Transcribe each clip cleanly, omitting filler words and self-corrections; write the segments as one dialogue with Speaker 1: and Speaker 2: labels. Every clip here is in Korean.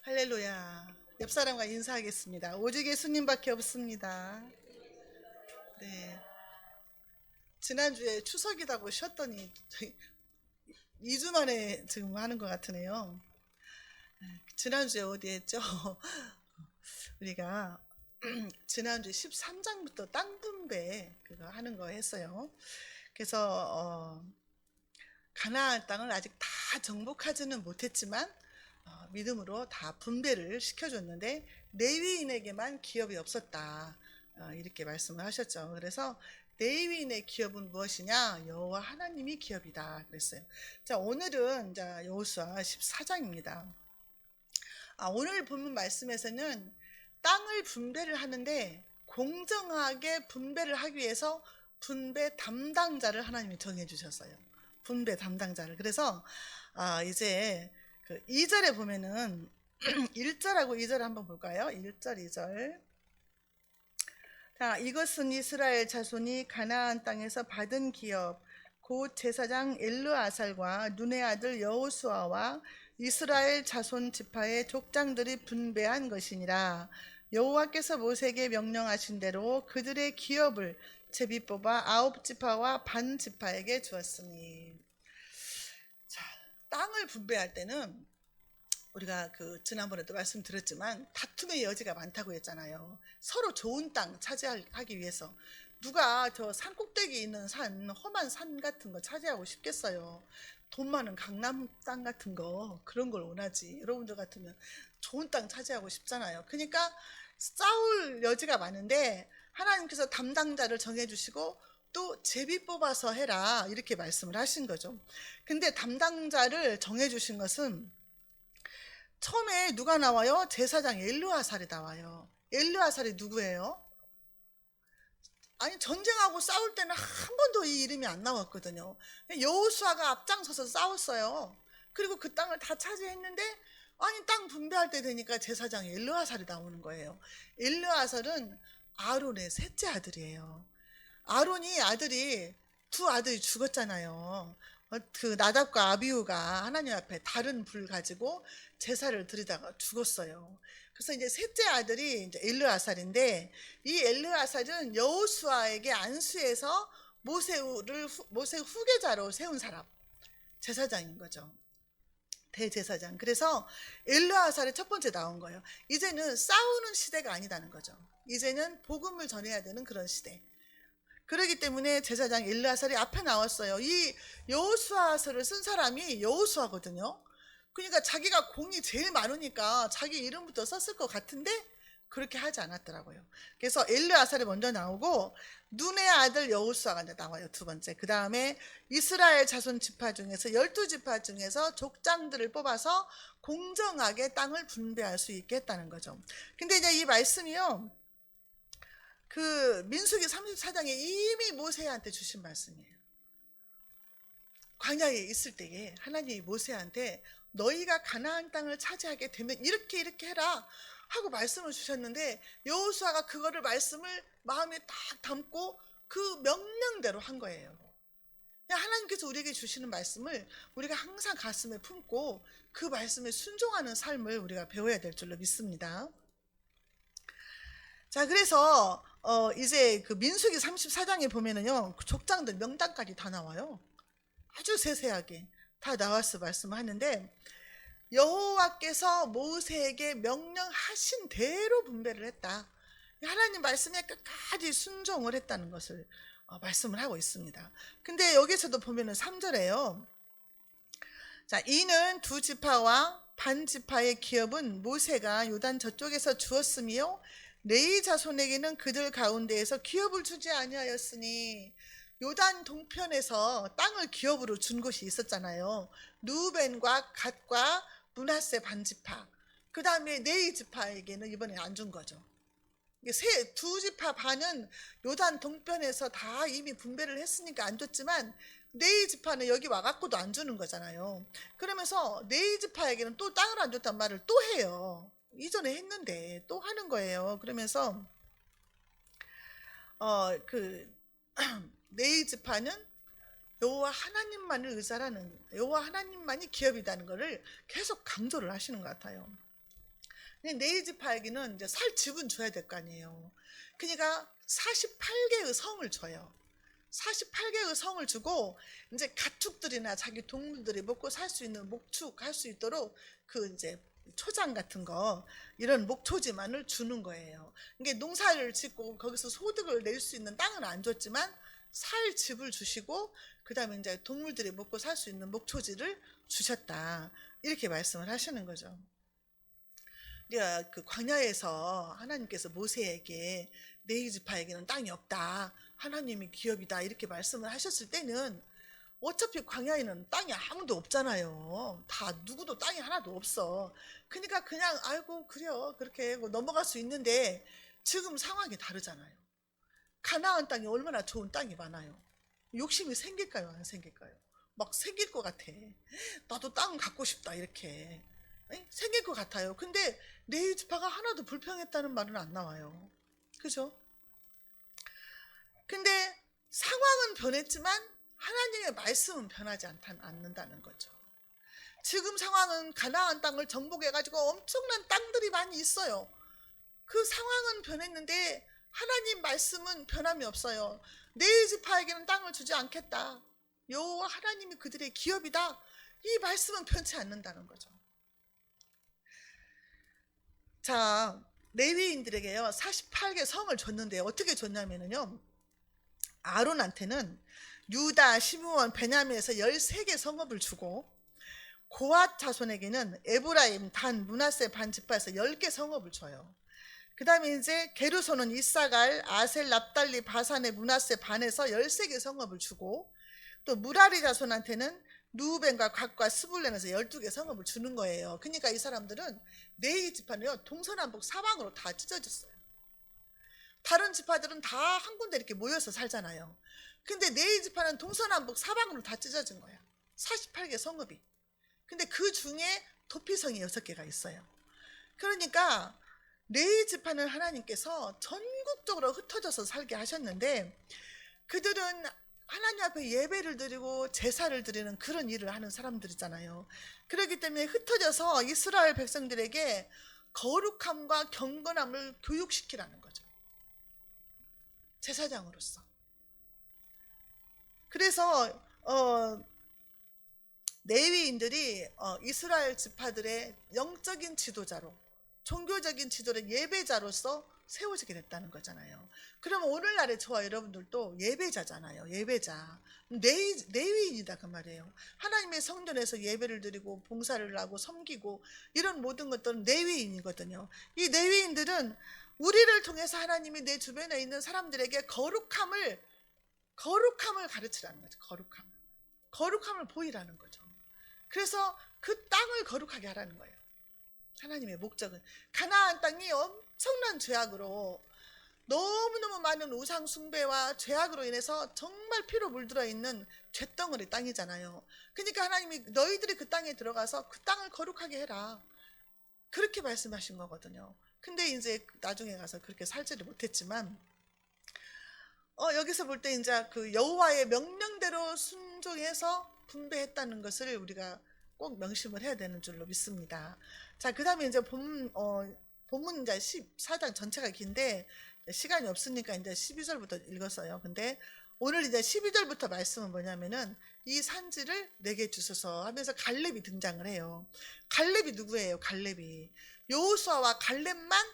Speaker 1: 할렐루야. 옆 사람과 인사하겠습니다. 오직 예수님밖에 없습니다. 네. 지난주에 추석이라고 쉬었더니 2주 만에 지금 하는 것 같으네요. 지난주에 어디 했죠? 우리가 지난주 13장부터 땅 분배 그거 하는 거 했어요. 그래서 가나안 땅을 아직 다 정복하지는 못했지만 믿음으로 다 분배를 시켜줬는데 레위인에게만 기업이 없었다. 이렇게 말씀을 하셨죠. 그래서 레위인의 기업은 무엇이냐? 여호와 하나님이 기업이다 그랬어요. 자, 오늘은 여호수아 14장입니다. 오늘 본문 말씀에서는 땅을 분배를 하는데 공정하게 분배를 하기 위해서 분배 담당자를 하나님이 정해 주셨어요. 분배 담당자를. 그래서 이제 그 2절에 보면은 1절하고 2절 한번 볼까요? 1절, 2절. 자, 이것은 이스라엘 자손이 가나안 땅에서 받은 기업, 곧 제사장 엘르아살과 눈의 아들 여호수아와 이스라엘 자손 지파의 족장들이 분배한 것이니라. 여호와께서 모세에게 명령하신 대로 그들의 기업을 제비 뽑아 9지파와 반 지파에게 주었으니. 자, 땅을 분배할 때는 우리가 지난번에도 말씀드렸지만 다툼의 여지가 많다고 했잖아요. 서로 좋은 땅 차지하기 위해서. 누가 저 산 꼭대기 있는 산, 험한 산 같은 거 차지하고 싶겠어요. 돈 많은 강남 땅 같은 거, 그런 걸 원하지. 여러분들 같으면 좋은 땅 차지하고 싶잖아요. 그러니까 싸울 여지가 많은데 하나님께서 담당자를 정해주시고 또 제비 뽑아서 해라 이렇게 말씀을 하신 거죠. 근데 담당자를 정해주신 것은 처음에 누가 나와요? 제사장 엘르아살이 나와요. 엘르아살이 누구예요? 아니, 전쟁하고 싸울 때는 한 번도 이 이름이 안 나왔거든요. 여호수아가 앞장서서 싸웠어요. 그리고 그 땅을 다 차지했는데 아니, 땅 분배할 때 되니까 제사장 엘르아살이 나오는 거예요. 엘르아살은 아론의 셋째 아들이에요. 아론이 두 아들이 죽었잖아요. 그 나답과 아비후가 하나님 앞에 다른 불 가지고 제사를 드리다가 죽었어요. 그래서 이제 셋째 아들이 이제 엘르아살인데, 이 엘르아살은 여호수아에게 안수해서 모세 후계자로 세운 사람, 제사장인 거죠. 대제사장. 그래서 엘르아살이 첫 번째 나온 거예요. 이제는 싸우는 시대가 아니다는 거죠. 이제는 복음을 전해야 되는 그런 시대. 그러기 때문에 제사장 엘르아살이 앞에 나왔어요. 이 여호수아서를 쓴 사람이 여호수아거든요. 그러니까 자기가 공이 제일 많으니까 자기 이름부터 썼을 것 같은데 그렇게 하지 않았더라고요. 그래서 엘르아살이 먼저 나오고 눈의 아들 여호수아가 나와요. 두 번째. 그 다음에 이스라엘 자손 지파 중에서 12지파 중에서 족장들을 뽑아서 공정하게 땅을 분배할 수 있게 했다는 거죠. 근데 이제 이 말씀이요, 민수기 34장에 이미 모세한테 주신 말씀이에요. 광야에 있을 때에 하나님이 모세한테 너희가 가나안 땅을 차지하게 되면 이렇게 해라 하고 말씀을 주셨는데, 여호수아가 그거를 말씀을 마음에 딱 담고 그 명령대로 한 거예요. 하나님께서 우리에게 주시는 말씀을 우리가 항상 가슴에 품고 그 말씀에 순종하는 삶을 우리가 배워야 될 줄로 믿습니다. 자, 그래서 이제 그 민수기 34장에 보면은요, 족장들 명단까지 다 나와요. 아주 세세하게 다 나와서 말씀하는데, 여호와께서 모세에게 명령하신 대로 분배를 했다. 하나님 말씀에 끝까지 순종을 했다는 것을 말씀을 하고 있습니다. 근데 여기서도 보면은 3절에요. 자, 이는 두 지파와 반 지파의 기업은 모세가 요단 저쪽에서 주었으며 레위 자손에게는 그들 가운데에서 기업을 주지 아니하였으니. 요단 동편에서 땅을 기업으로 준 곳이 있었잖아요. 루벤과 갓과 므낫세 반지파. 그 다음에 레위 지파에게는 이번에 안 준 거죠. 두 지파 반은 요단 동편에서 다 이미 분배를 했으니까 안 줬지만 레위 지파는 여기 와갖고도 안 주는 거잖아요. 그러면서 레위 지파에게는 또 땅을 안 줬단 말을 또 해요. 이전에 했는데 또 하는 거예요. 그러면서 레위 지파는 여호와 하나님만을 의지하라는, 여호와 하나님만이 기업이라는 것을 계속 강조를 하시는 것 같아요. 내 집 팔기는 이제 살 집은 줘야 될 거 아니에요. 그러니까 48개의 성을 줘요. 48개의 성을 주고 이제 가축들이나 자기 동물들이 먹고 살 수 있는 목축할 수 있도록 그 이제 초장 같은 거 이런 목초지만을 주는 거예요. 이게 농사를 짓고 거기서 소득을 낼 수 있는 땅은 안 줬지만 살 집을 주시고 그다음에 이제 동물들이 먹고 살 수 있는 목초지를 주셨다. 이렇게 말씀을 하시는 거죠. 우리가 그 광야에서 하나님께서 모세에게 내 지파에게는 땅이 없다. 하나님이 기업이다. 이렇게 말씀을 하셨을 때는 어차피 광야에는 땅이 아무도 없잖아요. 다 누구도 땅이 하나도 없어. 그러니까 그냥 아이고 그래요. 그렇게 넘어갈 수 있는데 지금 상황이 다르잖아요. 가나안 땅이 얼마나 좋은 땅이 많아요. 욕심이 생길까요? 안 생길까요? 막 생길 것 같아. 나도 땅 갖고 싶다 이렇게. 생길 것 같아요. 근데 내 지파가 하나도 불평했다는 말은 안 나와요. 그죠? 근데 상황은 변했지만 하나님의 말씀은 변하지 않는다는 거죠. 지금 상황은 가나안 땅을 정복해가지고 엄청난 땅들이 많이 있어요. 그 상황은 변했는데 하나님 말씀은 변함이 없어요. 내 지파에게는 땅을 주지 않겠다. 여호와 하나님이 그들의 기업이다. 이 말씀은 변치 않는다는 거죠. 자, 레위인들에게요 48개 성을 줬는데 어떻게 줬냐면요, 아론한테는 유다, 시므온, 베냐민에서 13개 성읍을 주고 고앗 자손에게는 에브라임, 단, 므낫세 반 지파에서 10개 성읍을 줘요. 그 다음에 이제 게르손은 이사갈, 아셀, 납달리, 바산의 므낫세 반에서 13개 성읍을 주고, 또 무라리 자손한테는 루벤과 갓과 스불렌에서 12개 성읍을 주는 거예요. 그러니까 이 사람들은 네 지파는요 동서남북 사방으로 다 찢어졌어요. 다른 지파들은 다 한 군데 이렇게 모여서 살잖아요. 근데 네 지파는 동서남북 사방으로 다 찢어진 거야. 48개 성읍이. 근데 그 중에 도피성이 6개가 있어요. 그러니까 네 지파는 하나님께서 전국적으로 흩어져서 살게 하셨는데 그들은 하나님 앞에 예배를 드리고 제사를 드리는 그런 일을 하는 사람들이잖아요. 그렇기 때문에 흩어져서 이스라엘 백성들에게 거룩함과 경건함을 교육시키라는 거죠. 제사장으로서. 그래서 레위인들이 이스라엘 지파들의 영적인 지도자로, 종교적인 지도의 예배자로서 세워지게 됐다는 거잖아요. 그러면 오늘날의 저와 여러분들도 예배자잖아요. 예배자. 레위인이다 그 말이에요. 하나님의 성전에서 예배를 드리고 봉사를 하고 섬기고 이런 모든 것들은 레위인이거든요. 이 레위인들은 우리를 통해서 하나님이 내 주변에 있는 사람들에게 거룩함을 가르치라는 거죠. 거룩함을 보이라는 거죠. 그래서 그 땅을 거룩하게 하라는 거예요. 하나님의 목적은 가나안 땅이 엄청난 죄악으로 너무너무 많은 우상 숭배와 죄악으로 인해서 정말 피로 물들어 있는 잿덩어리 땅이잖아요. 그러니까 하나님이 너희들이 그 땅에 들어가서 그 땅을 거룩하게 해라. 그렇게 말씀하신 거거든요. 근데 이제 나중에 가서 그렇게 살지를 못했지만 여기서 볼 때 이제 그 여호와의 명령대로 순종해서 분배했다는 것을 우리가 꼭 명심을 해야 되는 줄로 믿습니다. 자, 그 다음에 이제 본문 이제 14장 전체가 긴데 시간이 없으니까 이제 12절부터 읽었어요. 근데 오늘 이제 12절부터 말씀은 뭐냐면은 이 산지를 내게 주소서 하면서 갈렙이 등장을 해요. 갈렙이 누구예요? 갈렙이 여호수아와 갈렙만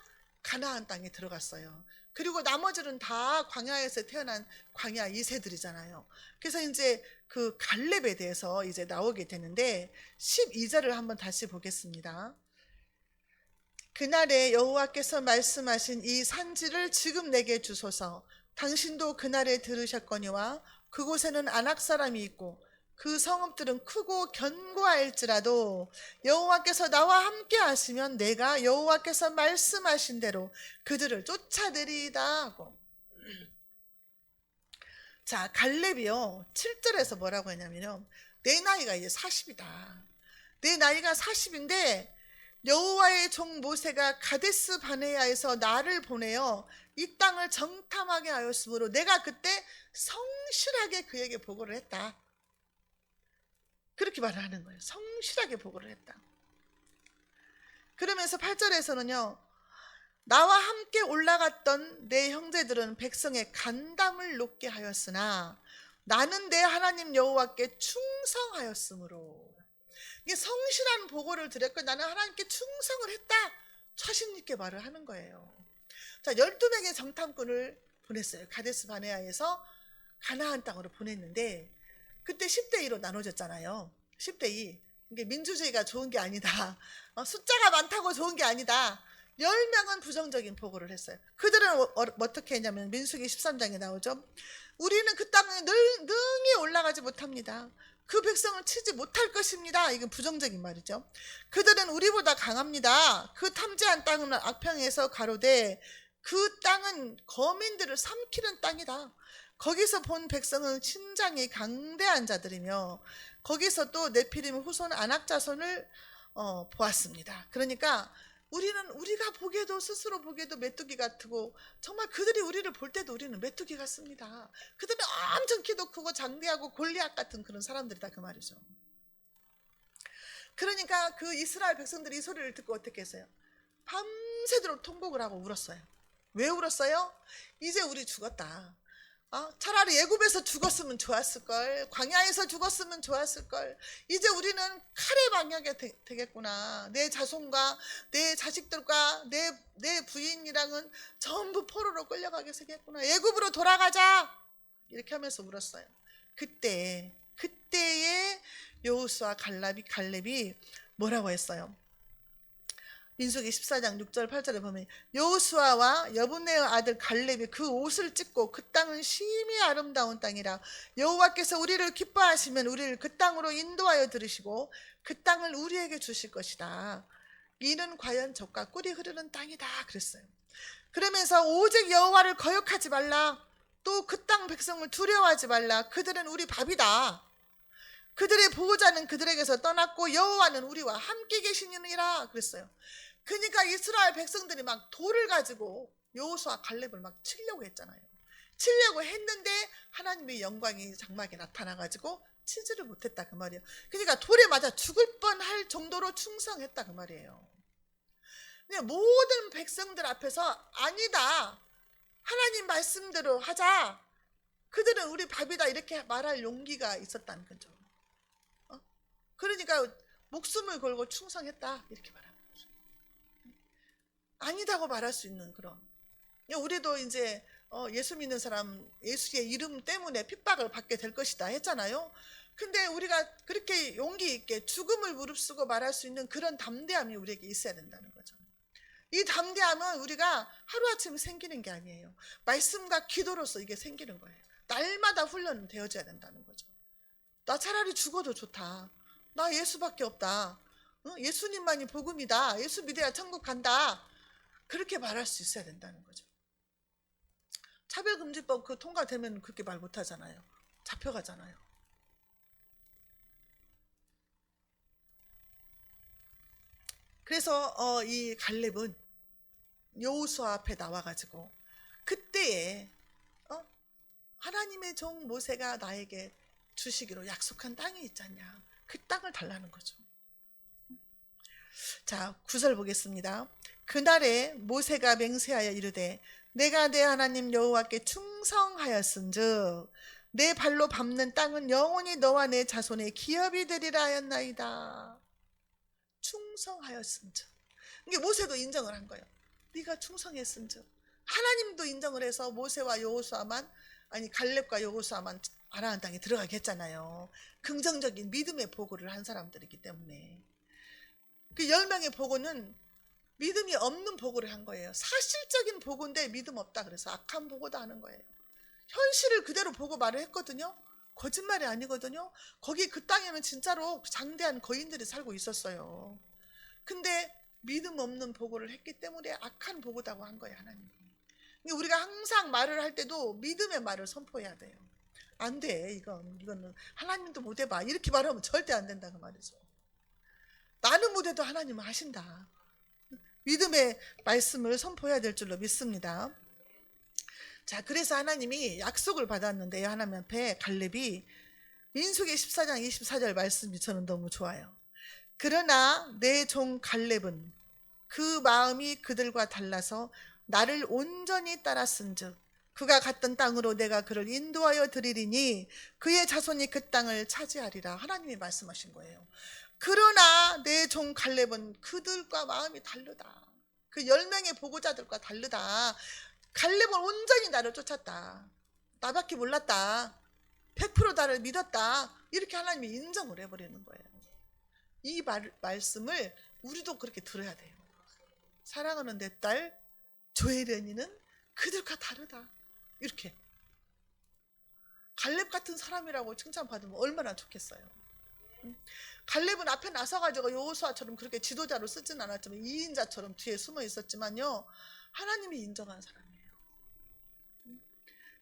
Speaker 1: 가나안 땅에 들어갔어요. 그리고 나머지는 다 광야에서 태어난 광야 2세들이잖아요. 그래서 이제 그 갈렙에 대해서 이제 나오게 되는데 12절을 한번 다시 보겠습니다. 그날에 여호와께서 말씀하신 이 산지를 지금 내게 주소서. 당신도 그날에 들으셨거니와 그곳에는 아낙 사람이 있고 그 성읍들은 크고 견고할지라도 여호와께서 나와 함께 하시면 내가 여호와께서 말씀하신 대로 그들을 쫓아내리이다 하고. 자, 갈렙이요 7절에서 뭐라고 했냐면요, 내 나이가 이제 40이다. 내 나이가 40인데 여호와의 종 모세가 가데스 바네아에서 나를 보내어 이 땅을 정탐하게 하였으므로 내가 그때 성실하게 그에게 보고를 했다. 그렇게 말을 하는 거예요. 성실하게 보고를 했다. 그러면서 8절에서는요. 나와 함께 올라갔던 내 형제들은 백성의 간담을 높게 하였으나 나는 내 하나님 여호와께 충성하였으므로. 이게 성실한 보고를 드렸고 나는 하나님께 충성을 했다. 자신 있게 말을 하는 거예요. 자, 12명의 정탐꾼을 보냈어요. 가데스 바네아에서 가나안 땅으로 보냈는데 그때 10대 2로 나눠졌잖아요. 10대 2. 이게 민주주의가 좋은 게 아니다. 숫자가 많다고 좋은 게 아니다. 10명은 부정적인 보고를 했어요. 그들은 어떻게 했냐면 민수기 13장에 나오죠. 우리는 그 땅에 능히 올라가지 못합니다. 그 백성을 치지 못할 것입니다. 이건 부정적인 말이죠. 그들은 우리보다 강합니다. 그 탐지한 땅은 악평에서 가로되 그 땅은 거민들을 삼키는 땅이다. 거기서 본 백성은 신장이 강대한 자들이며 거기서 또 네피림 후손 아낙 자손을 보았습니다. 그러니까 우리는 우리가 보기에도 스스로 보기에도 메뚜기 같고 정말 그들이 우리를 볼 때도 우리는 메뚜기 같습니다. 그들은 엄청 키도 크고 장대하고 골리앗 같은 그런 사람들이다 그 말이죠. 그러니까 그 이스라엘 백성들이 이 소리를 듣고 어떻게 했어요? 밤새도록 통곡을 하고 울었어요. 왜 울었어요? 이제 우리 죽었다. 차라리 애굽에서 죽었으면 좋았을걸. 광야에서 죽었으면 좋았을걸. 이제 우리는 칼의 방역이 되겠구나. 내 자손과 내 자식들과 내 부인이랑은 전부 포로로 끌려가게 되겠구나. 애굽으로 돌아가자. 이렇게 하면서 울었어요. 그때에 여호수아 갈렙이 뭐라고 했어요? 민수기 14장 6절 8절에 보면 여호수아와 여분네의 아들 갈렙이 그 옷을 찢고 그 땅은 심히 아름다운 땅이라 여호와께서 우리를 기뻐하시면 우리를 그 땅으로 인도하여 들으시고 그 땅을 우리에게 주실 것이다. 이는 과연 젖과 꿀이 흐르는 땅이다 그랬어요. 그러면서 오직 여호와를 거역하지 말라. 또 그 땅 백성을 두려워하지 말라. 그들은 우리 밥이다. 그들의 보호자는 그들에게서 떠났고 여호와는 우리와 함께 계시니라 그랬어요. 그러니까 이스라엘 백성들이 막 돌을 가지고 여호수아 갈렙을 막 치려고 했잖아요. 치려고 했는데 하나님의 영광이 장막에 나타나가지고 치지를 못했다 그 말이에요. 그러니까 돌에 맞아 죽을 뻔할 정도로 충성했다 그 말이에요. 그냥 모든 백성들 앞에서 아니다. 하나님 말씀대로 하자. 그들은 우리 밥이다 이렇게 말할 용기가 있었다는 거죠. 그러니까 목숨을 걸고 충성했다 이렇게 말합니다. 아니다고 말할 수 있는 그런. 우리도 이제 예수 믿는 사람 예수의 이름 때문에 핍박을 받게 될 것이다 했잖아요. 근데 우리가 그렇게 용기 있게 죽음을 무릅쓰고 말할 수 있는 그런 담대함이 우리에게 있어야 된다는 거죠. 이 담대함은 우리가 하루아침에 생기는 게 아니에요. 말씀과 기도로서 이게 생기는 거예요. 날마다 훈련되어져야 된다는 거죠. 나 차라리 죽어도 좋다. 나 예수밖에 없다. 예수님만이 복음이다. 예수 믿어야 천국 간다. 그렇게 말할 수 있어야 된다는 거죠. 차별금지법 그 통과되면 그렇게 말 못하잖아요. 잡혀가잖아요. 그래서 이 갈렙은 여호수아 앞에 나와가지고 그때에 하나님의 종 모세가 나에게 주시기로 약속한 땅이 있잖냐. 그 땅을 달라는 거죠. 자, 9절 보겠습니다. 그날에 모세가 맹세하여 이르되 내가 내 하나님 여호와께 충성하였은즉 내 발로 밟는 땅은 영원히 너와 내 자손의 기업이 되리라 하였나이다. 충성하였은즉. 이게 모세도 인정을 한 거예요. 네가 충성했은즉. 하나님도 인정을 해서 모세와 여호수아만 아니 갈렙과 여호수아만 아라한 땅에 들어가게 했잖아요. 긍정적인 믿음의 보고를 한 사람들이기 때문에. 그 10명의 보고는 믿음이 없는 보고를 한 거예요. 사실적인 보고인데 믿음 없다 그래서 악한 보고도 하는 거예요. 현실을 그대로 보고 말을 했거든요. 거짓말이 아니거든요. 거기 그 땅에는 진짜로 장대한 거인들이 살고 있었어요. 근데 믿음 없는 보고를 했기 때문에 악한 보고다고 한 거예요, 하나님이. 우리가 항상 말을 할 때도 믿음의 말을 선포해야 돼요. 안 돼, 이거는 하나님도 못 해봐. 이렇게 말하면 절대 안 된다고 말이죠. 나는 못해도 하나님은 하신다. 믿음의 말씀을 선포해야 될 줄로 믿습니다. 자, 그래서 하나님이 약속을 받았는데요. 하나님 앞에 갈렙이 민수기 14장 24절 말씀이 저는 너무 좋아요. 그러나 내 종 갈렙은 그 마음이 그들과 달라서 나를 온전히 따랐은즉 그가 갔던 땅으로 내가 그를 인도하여 드리리니 그의 자손이 그 땅을 차지하리라. 하나님이 말씀하신 거예요. 그러나 내 종 갈렙은 그들과 마음이 다르다. 그 10명의 보고자들과 다르다. 갈렙은 온전히 나를 쫓았다. 나밖에 몰랐다. 100% 나를 믿었다. 이렇게 하나님이 인정을 해버리는 거예요. 이 말씀을 우리도 그렇게 들어야 돼요. 사랑하는 내 딸 조혜련이는 그들과 다르다. 이렇게 갈렙 같은 사람이라고 칭찬받으면 얼마나 좋겠어요. 갈렙은 앞에 나서가지고 여호수아처럼 그렇게 지도자로 쓰진 않았지만 2인자처럼 뒤에 숨어 있었지만요, 하나님이 인정한 사람이에요.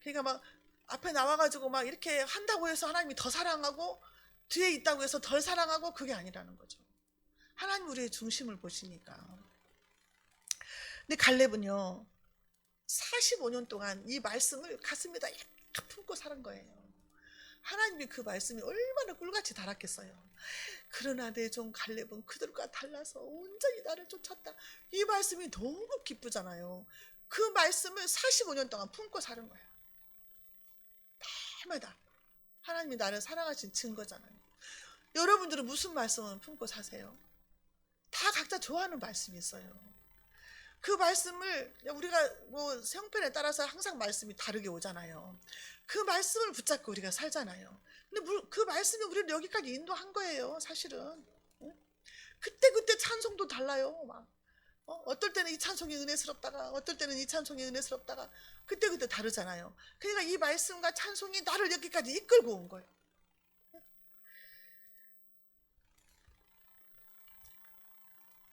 Speaker 1: 그러니까 막 앞에 나와가지고 막 이렇게 한다고 해서 하나님이 더 사랑하고 뒤에 있다고 해서 덜 사랑하고, 그게 아니라는 거죠. 하나님 우리의 중심을 보시니까. 근데 갈렙은요 45년 동안 이 말씀을 가슴에다 약간 품고 사는 거예요. 하나님이 그 말씀이 얼마나 꿀같이 달았겠어요. 그러나 내 종 갈렙은 그들과 달라서 온전히 나를 쫓았다. 이 말씀이 너무 기쁘잖아요. 그 말씀을 45년 동안 품고 사는 거야. 날마다 하나님이 나를 사랑하신 증거잖아요. 여러분들은 무슨 말씀을 품고 사세요? 다 각자 좋아하는 말씀이 있어요. 그 말씀을 우리가 뭐 형편에 따라서 항상 말씀이 다르게 오잖아요. 그 말씀을 붙잡고 우리가 살잖아요. 근데 그 말씀이 우리를 여기까지 인도한 거예요, 사실은. 그때 찬송도 달라요. 막 어떨 때는 이 찬송이 은혜스럽다가, 어떨 때는 이 찬송이 은혜스럽다가, 그때 다르잖아요. 그러니까 이 말씀과 찬송이 나를 여기까지 이끌고 온 거예요.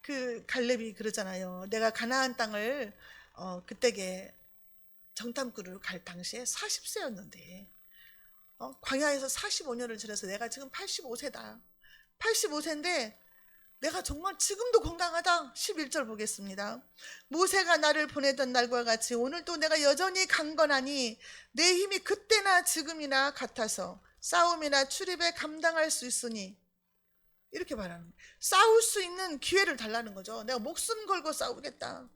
Speaker 1: 그 갈렙이 그러잖아요. 내가 가나안 땅을 그때게 정탐꾼으로 갈 당시에 40세였는데 광야에서 45년을 지내서 내가 지금 85세다. 85세인데 내가 정말 지금도 건강하다. 11절 보겠습니다. 모세가 나를 보내던 날과 같이 오늘도 내가 여전히 강건하니 내 힘이 그때나 지금이나 같아서 싸움이나 출입에 감당할 수 있으니, 이렇게 말하는 거예요. 싸울 수 있는 기회를 달라는 거죠. 내가 목숨 걸고 싸우겠다.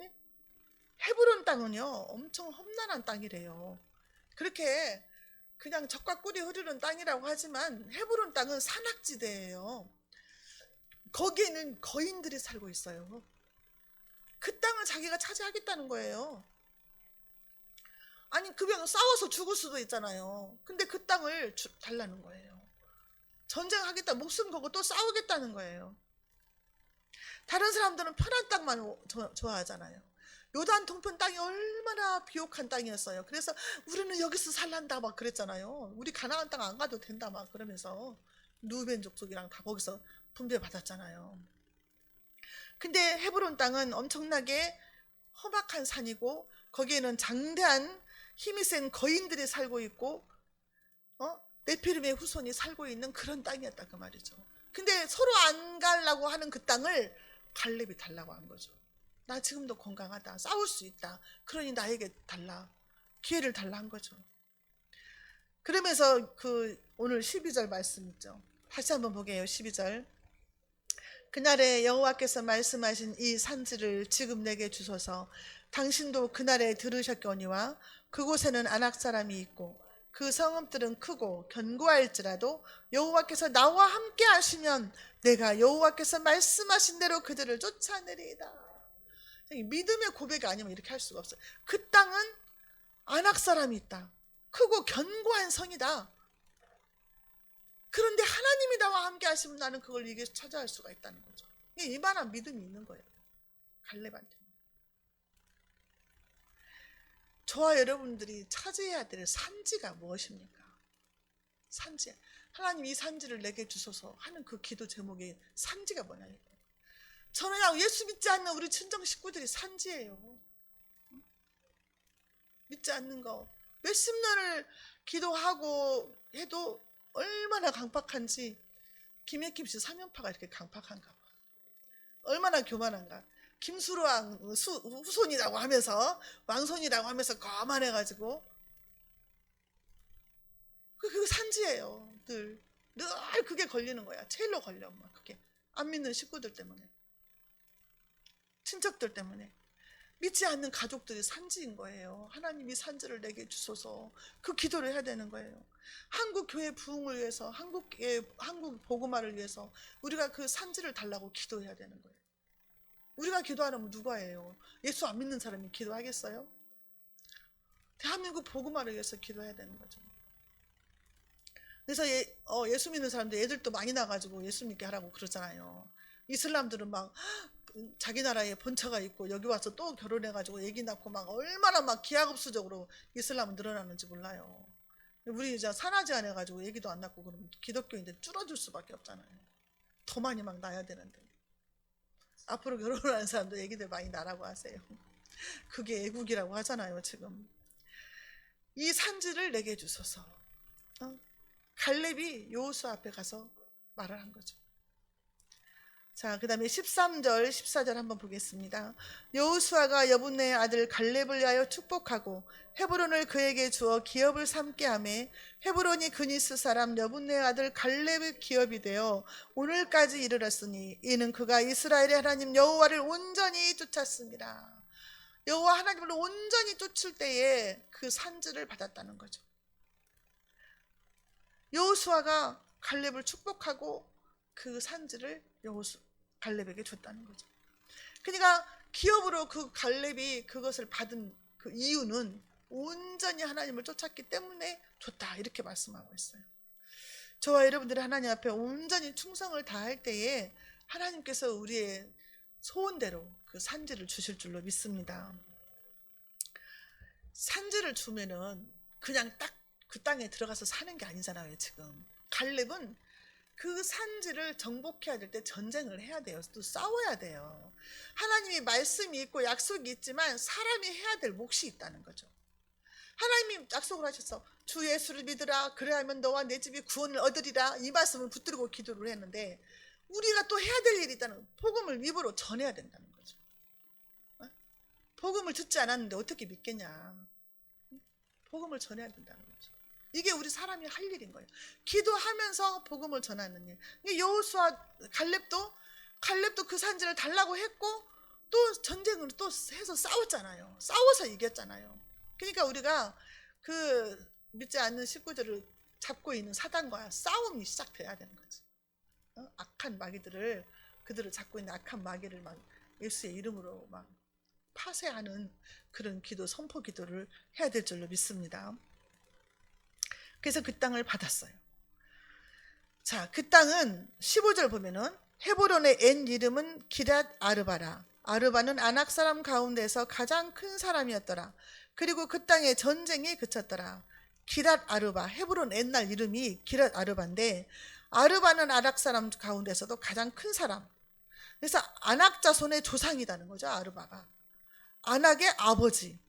Speaker 1: 예? 헤브론 땅은요 엄청 험난한 땅이래요. 그렇게 그냥 적과 꿀이 흐르는 땅이라고 하지만 헤브론 땅은 산악지대예요. 거기에는 거인들이 살고 있어요. 그 땅을 자기가 차지하겠다는 거예요. 아니 그냥 싸워서 죽을 수도 있잖아요. 근데 그 땅을 달라는 거예요. 전쟁하겠다, 목숨 걸고 또 싸우겠다는 거예요. 다른 사람들은 편한 땅만 좋아하잖아요. 요단 동편 땅이 얼마나 비옥한 땅이었어요. 그래서 우리는 여기서 살란다 막 그랬잖아요. 우리 가나안 땅 안 가도 된다 막 그러면서 루벤 족속이랑 다 거기서 분배 받았잖아요. 근데 헤브론 땅은 엄청나게 험악한 산이고 거기에는 장대한 힘이 센 거인들이 살고 있고 네피림의 후손이 살고 있는 그런 땅이었다 그 말이죠. 근데 서로 안 가려고 하는 그 땅을 갈렙이 달라고 한 거죠. 나 지금도 건강하다, 싸울 수 있다, 그러니 나에게 달라, 기회를 달라 한 거죠. 그러면서 그 오늘 12절 말씀 있죠. 다시 한번 보게요. 12절. 그날에 여호와께서 말씀하신 이 산지를 지금 내게 주소서. 당신도 그날에 들으셨거니와 그곳에는 아낙 사람이 있고 그 성읍들은 크고 견고할지라도 여호와께서 나와 함께 하시면 내가 여호와께서 말씀하신 대로 그들을 쫓아내리이다. 믿음의 고백이 아니면 이렇게 할 수가 없어요. 그 땅은 아낙 사람이 있다. 크고 견고한 성이다. 그런데 하나님이 나와 함께 하시면 나는 그걸 이게 찾아갈 수가 있다는 거죠. 이만한 믿음이 있는 거예요, 갈렙한테. 저와 여러분들이 찾아야 될 산지가 무엇입니까? 산지. 하나님 이 산지를 내게 주소서 하는 그 기도 제목이 산지가 뭐냐. 저는 예수 믿지 않는 우리 친정 식구들이 산지예요. 믿지 않는 거 몇십 년을 기도하고 해도 얼마나 강팍한지. 김혜김 씨 사면파가 이렇게 강팍한가 봐. 얼마나 교만한가. 김수로왕 후손이라고 하면서, 왕손이라고 하면서 거만해가지고 그 산지예요. 늘 그게 걸리는 거야. 제일로 걸려 막 그게 안 믿는 식구들 때문에. 친척들 때문에. 믿지 않는 가족들이 산지인 거예요. 하나님이 산지를 내게 주소서. 그 기도를 해야 되는 거예요. 한국 교회 부흥을 위해서, 한국 복음화를 위해서 우리가 그 산지를 달라고 기도해야 되는 거예요. 우리가 기도하려면 누가 해요? 예수 안 믿는 사람이 기도하겠어요? 대한민국 복음화를 위해서 기도해야 되는 거죠. 그래서 예수 믿는 사람들 애들도 많이 나가지고 예수 믿게 하라고 그러잖아요. 이슬람들은 막 자기 나라에 본처가 있고 여기 와서 또 결혼해가지고 애기 낳고 막 얼마나 막 기하급수적으로 이슬람은 늘어나는지 몰라요. 우리 이제 산하제 안 해가지고 애기도 안 낳고 그러면 기독교인들 줄어들 수밖에 없잖아요. 더 많이 막 낳아야 되는데. 앞으로 결혼하는 사람도 애기들 많이 낳으라고 하세요. 그게 애국이라고 하잖아요 지금. 이 산지를 내게 주소서. 갈렙이 여호수아 앞에 가서 말을 한 거죠. 자, 그 다음에 13절 14절 한번 보겠습니다. 여호수아가 여분네의 아들 갈렙을 위하여 축복하고 헤브론을 그에게 주어 기업을 삼게 하매 헤브론이 그니스 사람 여분네의 아들 갈렙의 기업이 되어 오늘까지 이르렀으니 이는 그가 이스라엘의 하나님 여호와를 온전히 쫓았습니다. 여호와 하나님을 온전히 쫓을 때에 그 산지를 받았다는 거죠. 여호수아가 갈렙을 축복하고 그 산지를 갈렙에게 줬다는 거죠. 그러니까 기업으로 그 갈렙이 그것을 받은 그 이유는 온전히 하나님을 쫓았기 때문에 줬다 이렇게 말씀하고 있어요. 저와 여러분들이 하나님 앞에 온전히 충성을 다할 때에 하나님께서 우리의 소원대로 그 산지를 주실 줄로 믿습니다. 산지를 주면은 그냥 딱 그 땅에 들어가서 사는 게 아니잖아요. 지금 갈렙은 그 산지를 정복해야 될 때 전쟁을 해야 돼요. 또 싸워야 돼요. 하나님이 말씀이 있고 약속이 있지만 사람이 해야 될 몫이 있다는 거죠. 하나님이 약속을 하셔서 주 예수를 믿으라 그래야만 너와 내 집이 구원을 얻으리라 이 말씀을 붙들고 기도를 했는데 우리가 또 해야 될 일이 있다는 복음을 입으로 전해야 된다는 거죠. 복음을 듣지 않았는데 어떻게 믿겠냐. 복음을 전해야 된다는 거죠. 이게 우리 사람이 할 일인 거예요. 기도하면서 복음을 전하는 일. 여호수아 갈렙도 그 산지를 달라고 했고 또 전쟁을 또 해서 싸웠잖아요. 싸워서 이겼잖아요. 그러니까 우리가 그 믿지 않는 식구들을 잡고 있는 사단과 싸움이 시작돼야 되는 거지. 악한 마귀들을 그들을 잡고 있는 악한 마귀를 막 예수의 이름으로 막 파쇄하는 그런 기도, 선포 기도를 해야 될 줄로 믿습니다. 그래서 그 땅을 받았어요. 자, 그 땅은 15절 보면은 헤브론의 옛 이름은 기랏 아르바라. 아르바는 아낙 사람 가운데서 가장 큰 사람이었더라. 그리고 그 땅에 전쟁이 그쳤더라. 기랏 아르바, 헤브론 옛날 이름이 기랏 아르바인데 아르바는 아낙 사람 가운데서도 가장 큰 사람. 그래서 아낙 자손의 조상이라는 거죠. 아르바가 아낙의 아버지.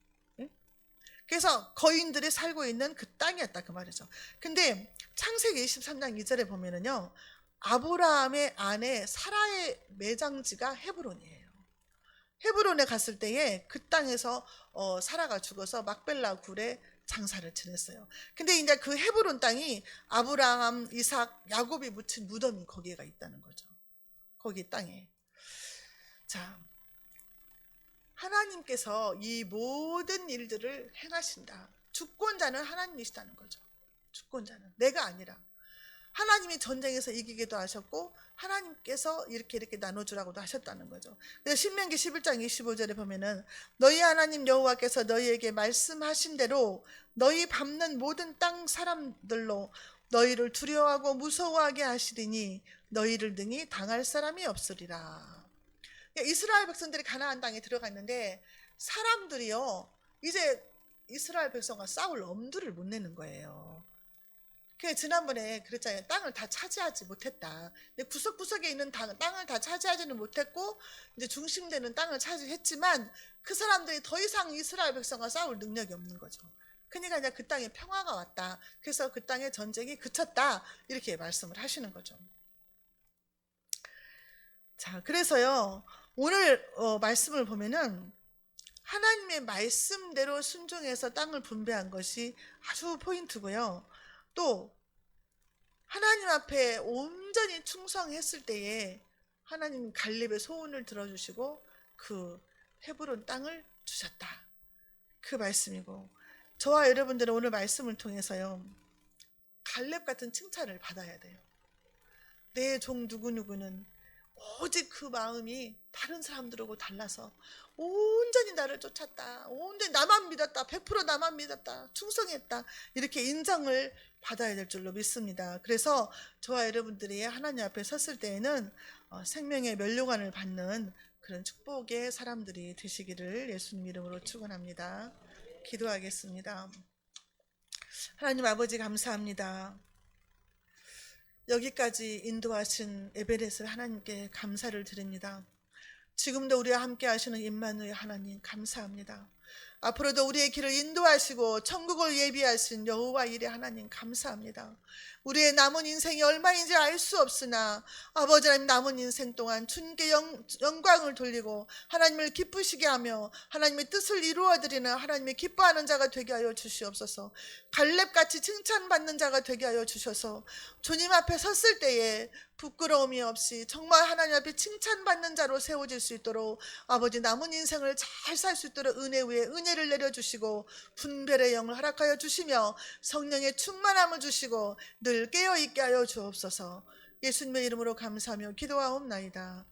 Speaker 1: 그래서 거인들이 살고 있는 그 땅이었다 그 말이죠. 근데 창세기 23장 2절에 보면은요, 아브라함의 아내 사라의 매장지가 헤브론이에요. 헤브론에 갔을 때에 그 땅에서 사라가 죽어서 막벨라 굴에 장사를 지냈어요. 근데 이제 그 헤브론 땅이 아브라함, 이삭, 야곱이 묻힌 무덤이 거기가 있다는 거죠. 거기 땅에. 자, 하나님께서 이 모든 일들을 행하신다. 주권자는 하나님이시다는 거죠. 주권자는 내가 아니라 하나님이 전쟁에서 이기기도 하셨고 하나님께서 이렇게 나눠주라고도 하셨다는 거죠. 그래서 신명기 11장 25절에 보면은 너희 하나님 여호와께서 너희에게 말씀하신 대로 너희 밟는 모든 땅 사람들로 너희를 두려워하고 무서워하게 하시리니 너희를 능히 당할 사람이 없으리라. 이스라엘 백성들이 가나안 땅에 들어갔는데 사람들이요 이제 이스라엘 백성과 싸울 엄두를 못 내는 거예요. 지난번에 그랬잖아요. 땅을 다 차지하지 못했다. 근데 구석구석에 있는 땅을 다 차지하지는 못했고 이제 중심되는 땅을 차지했지만 그 사람들이 더 이상 이스라엘 백성과 싸울 능력이 없는 거죠. 그러니까 이제 그 땅에 평화가 왔다. 그래서 그 땅에 전쟁이 그쳤다. 이렇게 말씀을 하시는 거죠. 자, 그래서요 오늘 말씀을 보면은 하나님의 말씀대로 순종해서 땅을 분배한 것이 아주 포인트고요. 또 하나님 앞에 온전히 충성했을 때에 하나님 갈렙의 소원을 들어주시고 그 헤브론 땅을 주셨다. 그 말씀이고, 저와 여러분들은 오늘 말씀을 통해서요, 갈렙 같은 칭찬을 받아야 돼요. 내 종 누구누구는 오직 그 마음이 다른 사람들하고 달라서 온전히 나를 쫓았다. 온전히 나만 믿었다. 100% 나만 믿었다. 충성했다. 이렇게 인정을 받아야 될 줄로 믿습니다. 그래서 저와 여러분들이 하나님 앞에 섰을 때에는 생명의 면류관을 받는 그런 축복의 사람들이 되시기를 예수님 이름으로 축원합니다. 기도하겠습니다. 하나님 아버지 감사합니다. 여기까지 인도하신 에베레스 하나님께 감사를 드립니다. 지금도 우리와 함께 하시는 임마누엘 하나님 감사합니다. 앞으로도 우리의 길을 인도하시고 천국을 예비하신 여호와 일의 하나님 감사합니다. 우리의 남은 인생이 얼마인지 알 수 없으나 아버지 하나님 남은 인생 동안 주님께 영광을 돌리고 하나님을 기쁘시게 하며 하나님의 뜻을 이루어드리는 하나님의 기뻐하는 자가 되게 하여 주시옵소서. 갈렙같이 칭찬받는 자가 되게 하여 주셔서 주님 앞에 섰을 때에 부끄러움이 없이 정말 하나님 앞에 칭찬받는 자로 세워질 수 있도록 아버지 남은 인생을 잘 살 수 있도록 은혜 위에 은혜를 내려주시고 분별의 영을 허락하여 주시며 성령의 충만함을 주시고 늘 깨어있게 하여 주옵소서. 예수님의 이름으로 감사하며 기도하옵나이다.